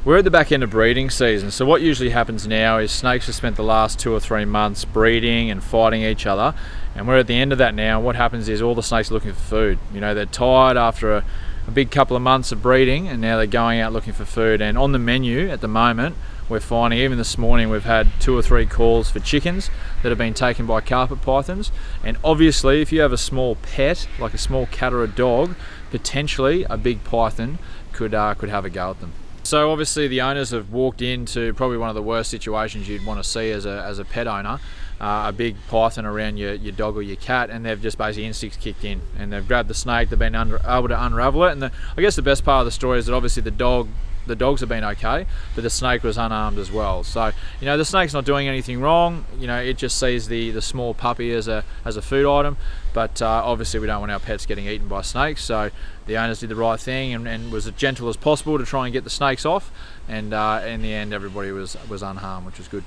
We're at the back end of breeding season, so what usually happens now is snakes have spent the last 2 or 3 months breeding and fighting each other, and we're at the end of that now. What happens is all the snakes are looking for food. You know, they're tired after a big couple of months of breeding, and now they're going out looking for food. And on the menu at the moment, we're finding, even this morning, we've had 2 or 3 calls for chickens that have been taken by carpet pythons. And obviously, if you have a small pet, like a small cat or a dog, potentially a big python could have a go at them. So obviously the owners have walked into probably one of the worst situations you'd want to see as a pet owner, a big python around your dog or your cat, and they've just basically instincts kicked in and they've grabbed the snake. They've been able to unravel it, and I guess the best part of the story is that obviously the dogs have been okay, but the snake was unarmed as well. So, you know, the snake's not doing anything wrong. You know, it just sees the small puppy as a food item, but obviously we don't want our pets getting eaten by snakes. So the owners did the right thing and was as gentle as possible to try and get the snakes off, and in the end everybody was unharmed, which was good.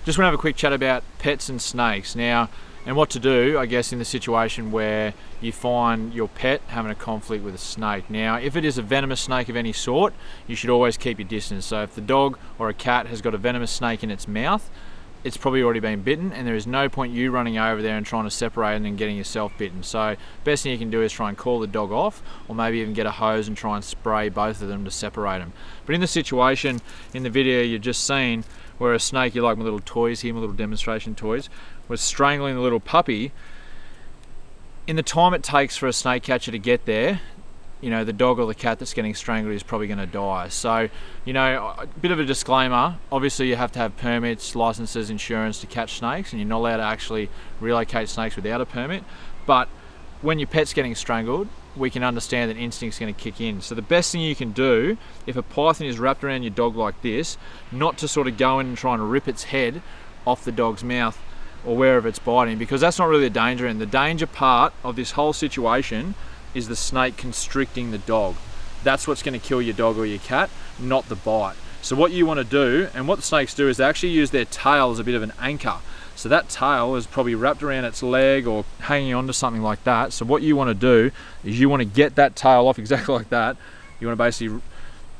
Just want to have a quick chat about pets and snakes now, and what to do, I guess, in the situation where you find your pet having a conflict with a snake. Now, if it is a venomous snake of any sort, you should always keep your distance. So if the dog or a cat has got a venomous snake in its mouth, it's probably already been bitten, and there is no point you running over there and trying to separate it and getting yourself bitten. So best thing you can do is try and call the dog off, or maybe even get a hose and try and spray both of them to separate them. But in the situation in the video you've just seen, where a snake, you like my little toys here, my little demonstration toys, was strangling the little puppy, in the time it takes for a snake catcher to get there, you know, the dog or the cat that's getting strangled is probably going to die. So, you know, a bit of a disclaimer, obviously you have to have permits, licenses, insurance to catch snakes, and you're not allowed to actually relocate snakes without a permit. But when your pet's getting strangled, we can understand that instinct's going to kick in. So the best thing you can do, if a python is wrapped around your dog like this, not to sort of go in and try and rip its head off the dog's mouth or wherever it's biting, because that's not really the danger. And the danger part of this whole situation is the snake constricting the dog. That's what's going to kill your dog or your cat, not the bite. So what you want to do, and what the snakes do, is they actually use their tail as a bit of an anchor. So that tail is probably wrapped around its leg or hanging onto something like that. So what you want to do is you want to get that tail off exactly like that. You want to basically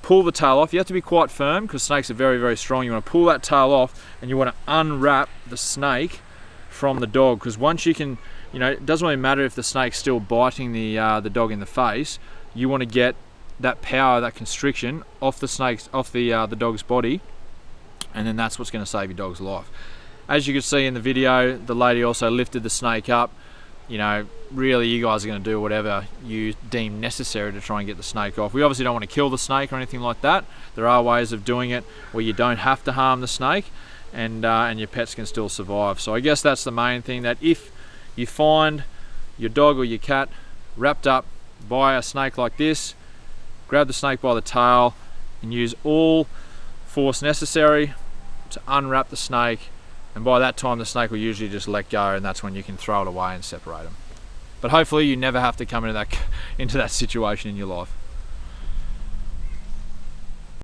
pull the tail off. You have to be quite firm because snakes are very, very strong. You want to pull that tail off and you want to unwrap the snake from the dog, because once you can, you know, it doesn't really matter if the snake's still biting the dog in the face. You want to get that power, that constriction off the dog's body, and then that's what's going to save your dog's life. As you can see in the video, the lady also lifted the snake up. You know, really you guys are going to do whatever you deem necessary to try and get the snake off. We obviously don't want to kill the snake or anything like that. There are ways of doing it where you don't have to harm the snake, and your pets can still survive. So I guess that's the main thing, that if you find your dog or your cat wrapped up by a snake like this, grab the snake by the tail and use all force necessary to unwrap the snake, and by that time the snake will usually just let go, and that's when you can throw it away and separate them. But hopefully you never have to come into that situation in your life.